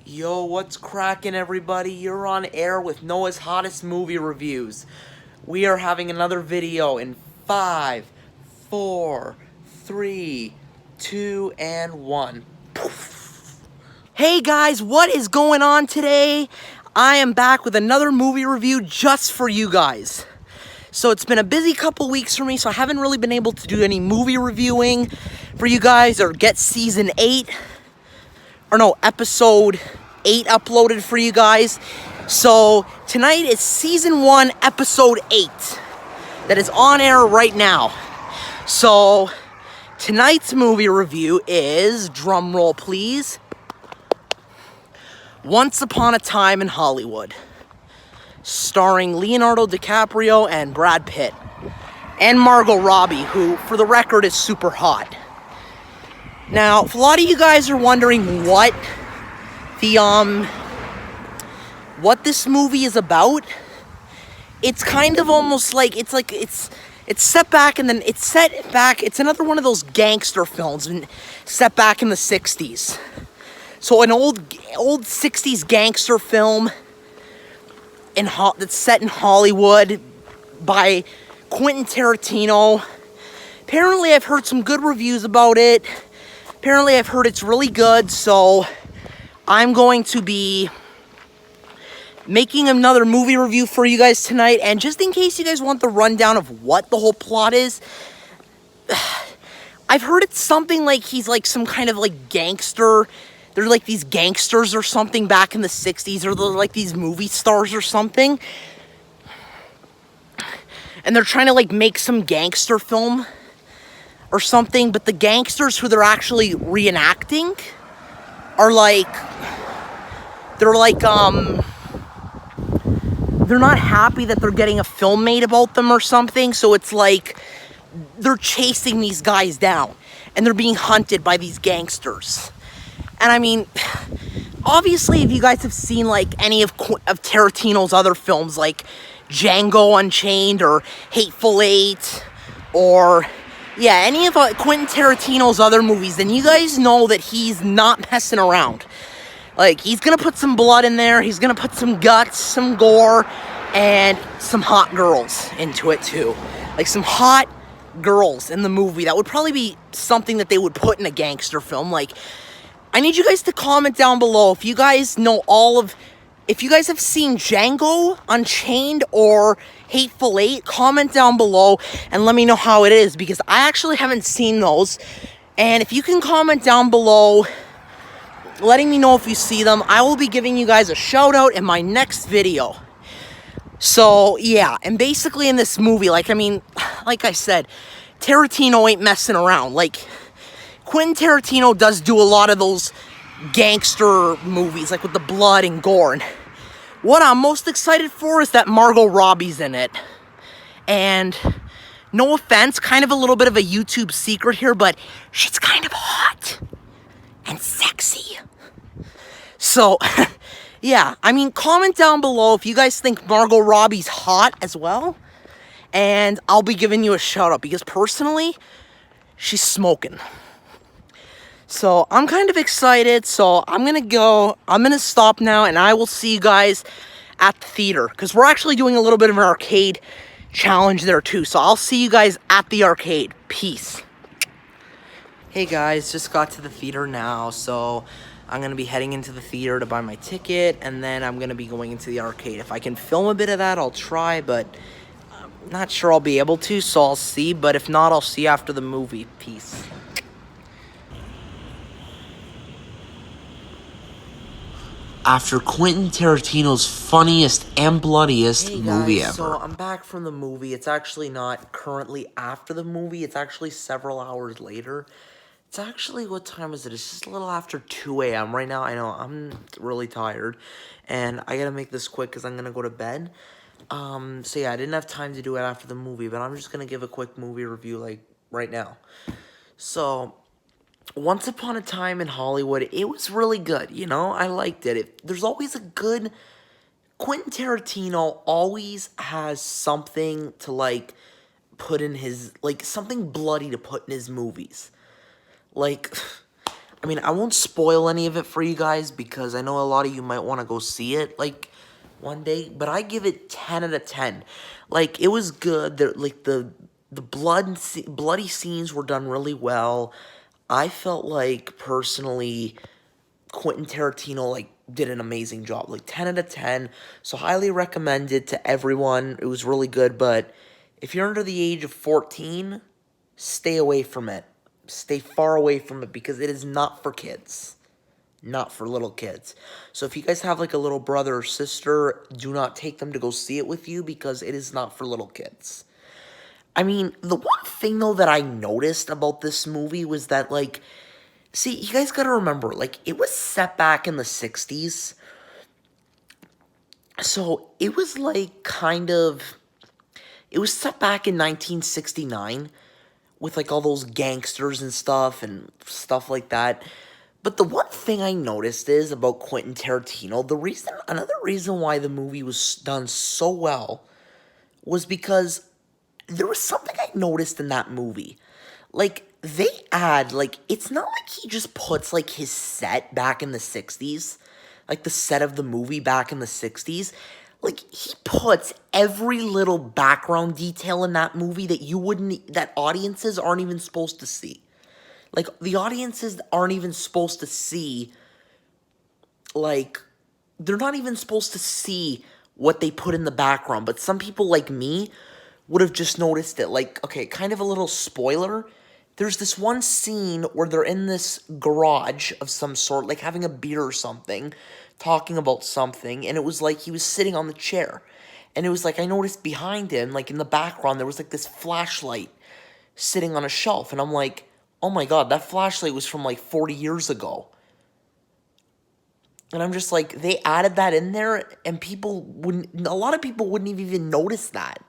Yo, what's cracking, everybody? You're on air with Noah's Hottest Movie Reviews. We are having another video in 5, 4, 3, 2, and 1. Hey guys, what is going on today? I am back with another movie review just for you guys. So it's been a busy couple weeks for me, so I haven't really been able to do any movie reviewing for you guys or get episode 8 uploaded for you guys. So tonight is season 1, episode 8 that is on air right now. So tonight's movie review is, drum roll please, Once Upon a Time in Hollywood, starring Leonardo DiCaprio and Brad Pitt, and Margot Robbie, who, for the record, is super hot. Now, if a lot of you guys are wondering what this movie is about, it's kind of almost like, it's set back and then it's set back, it's another one of those gangster films and set back in the 60s. So an old 60s gangster film that's set in Hollywood by Quentin Tarantino. Apparently I've heard some good reviews about it. Apparently I've heard it's really good, so I'm going to be making another movie review for you guys tonight. And just in case you guys want the rundown of what the whole plot is, I've heard it's something like he's like some kind of like gangster. They're like these gangsters or something back in the 60s, or they're like these movie stars or something. And they're trying to like make some gangster film or something, but the gangsters who they're actually reenacting are like, they're not happy that they're getting a film made about them or something, so it's like they're chasing these guys down and they're being hunted by these gangsters. And I mean, obviously if you guys have seen like any of Tarantino's other films like Django Unchained or Hateful Eight, or any of Quentin Tarantino's other movies, then you guys know that he's not messing around. Like, he's gonna put some blood in there, he's gonna put some guts, some gore, and some hot girls into it too. Like, some hot girls in the movie. That would probably be something that they would put in a gangster film. Like, I need you guys to comment down below if you guys know if you guys have seen Django Unchained or Hateful Eight. Comment down below and let me know how it is, because I actually haven't seen those. And if you can comment down below letting me know if you see them, I will be giving you guys a shout out in my next video. So yeah, and basically in this movie, like I said, Tarantino ain't messing around. Like, Quentin Tarantino does do a lot of those gangster movies, like with the blood and gore. And what I'm most excited for is that Margot Robbie's in it. And no offense, kind of a little bit of a YouTube secret here, but she's kind of hot and sexy. So, yeah, I mean, comment down below if you guys think Margot Robbie's hot as well, and I'll be giving you a shout out, because personally, she's smoking. So, I'm kind of excited, so I'm gonna stop now, and I will see you guys at the theater, because we're actually doing a little bit of an arcade challenge there too, so I'll see you guys at the arcade. Peace. Hey guys, just got to the theater now, so I'm gonna be heading into the theater to buy my ticket, and then I'm gonna be going into the arcade. If I can film a bit of that, I'll try, but I'm not sure I'll be able to, so I'll see, but if not, I'll see you after the movie. Peace. After Quentin Tarantino's funniest and bloodiest movie ever. So I'm back from the movie. It's actually not currently after the movie. It's actually several hours later. It's actually, what time is it? It's just a little after 2 a.m. right now. I know, I'm really tired. And I gotta make this quick because I'm gonna go to bed. So yeah, I didn't have time to do it after the movie, but I'm just gonna give a quick movie review, like, right now. So, Once Upon a Time in Hollywood, it was really good, you know? I liked it. There's always a good... Quentin Tarantino always has something to, like, put in his... Like, something bloody to put in his movies. Like, I mean, I won't spoil any of it for you guys because I know a lot of you might want to go see it, like, one day. But I give it 10 out of 10. Like, it was good. Like, the bloody scenes were done really well. I felt like, personally, Quentin Tarantino, like, did an amazing job. Like, 10 out of 10. So, highly recommend it to everyone. It was really good. But if you're under the age of 14, stay away from it. Stay far away from it because it is not for kids. Not for little kids. So if you guys have like a little brother or sister, do not take them to go see it with you because it is not for little kids. I mean, the one thing though that I noticed about this movie was that, like, see, you guys gotta remember, like, it was set back in the 60s. So it was like it was set back in 1969 with like all those gangsters and stuff like that. But the one thing I noticed is about Quentin Tarantino, another reason why the movie was done so well was because there was something I noticed in that movie. Like, it's not like he just puts, like, his set back in the 60s, like, the set of the movie back in the 60s. Like, he puts every little background detail in that movie that audiences aren't even supposed to see. Like, the audiences aren't even supposed to see, like, they're not even supposed to see what they put in the background. But some people like me would have just noticed it. Like, okay, kind of a little spoiler. There's this one scene where they're in this garage of some sort, like having a beer or something, talking about something, and it was like he was sitting on the chair. And it was like I noticed behind him, like in the background, there was like this flashlight sitting on a shelf. And I'm like, oh my god, that flashlight was from like 40 years ago. And I'm just like, they added that in there, and a lot of people wouldn't even notice that.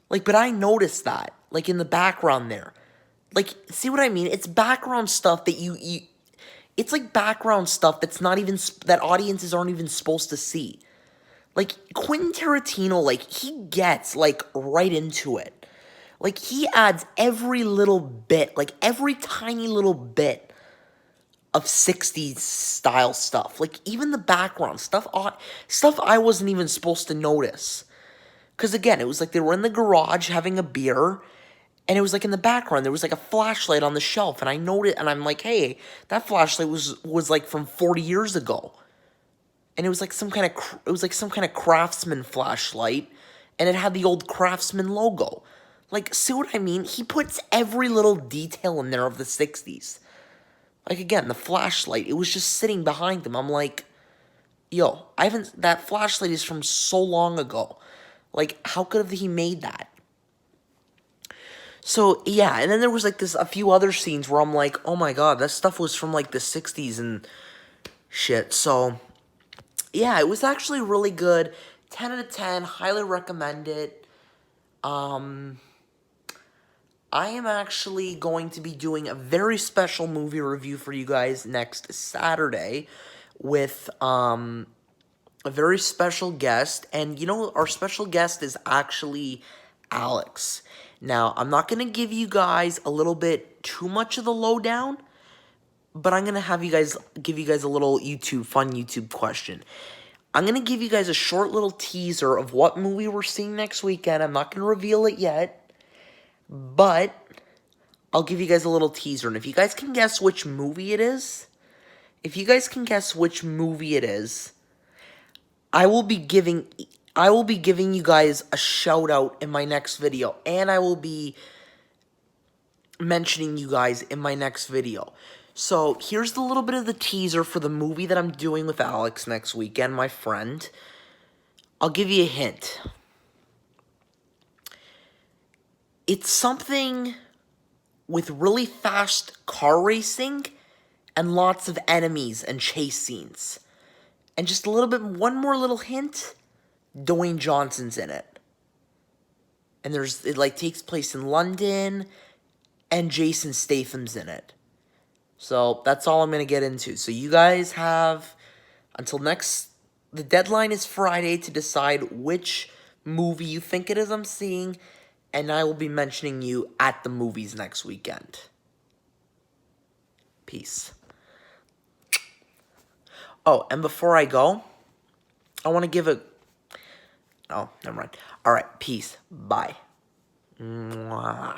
Like, but I noticed that, like, in the background there. Like, see what I mean? It's background stuff that it's like background stuff that's not even, that audiences aren't even supposed to see. Like, Quentin Tarantino, like, he gets, like, right into it. Like, he adds every little bit, like, every tiny little bit of 60s style stuff. Like, even the background stuff I wasn't even supposed to notice. Because, again, it was like they were in the garage having a beer, and it was like in the background, there was like a flashlight on the shelf, and I noticed, and I'm like, hey, that flashlight was like from 40 years ago. And it was like some kind of Craftsman flashlight, and it had the old Craftsman logo. Like, see what I mean? He puts every little detail in there of the 60s. Like, again, the flashlight, it was just sitting behind him. I'm like, yo, that flashlight is from so long ago. Like, how could have he made that? So, yeah, and then there was, like, a few other scenes where I'm like, oh my god, that stuff was from, like, the 60s and shit. So, yeah, it was actually really good. 10 out of 10, highly recommend it. I am actually going to be doing a very special movie review for you guys next Saturday with, a very special guest, and you know, our special guest is actually Alex. Now, I'm not going to give you guys a little bit too much of the lowdown, but I'm going to give you guys a little fun YouTube question. I'm going to give you guys a short little teaser of what movie we're seeing next weekend. I'm not going to reveal it yet, but I'll give you guys a little teaser, and if you guys can guess which movie it is, I will be giving you guys a shout out in my next video, and I will be mentioning you guys in my next video. So, here's the little bit of the teaser for the movie that I'm doing with Alex next weekend, my friend. I'll give you a hint. It's something with really fast car racing and lots of enemies and chase scenes. And just a little bit, one more little hint, Dwayne Johnson's in it. And it like takes place in London, and Jason Statham's in it. So that's all I'm going to get into. So you guys have until the deadline is Friday to decide which movie you think it is I'm seeing, and I will be mentioning you at the movies next weekend. Peace. Oh, and before I go, I want to give a... Oh, never mind. All right, peace. Bye. Mwah.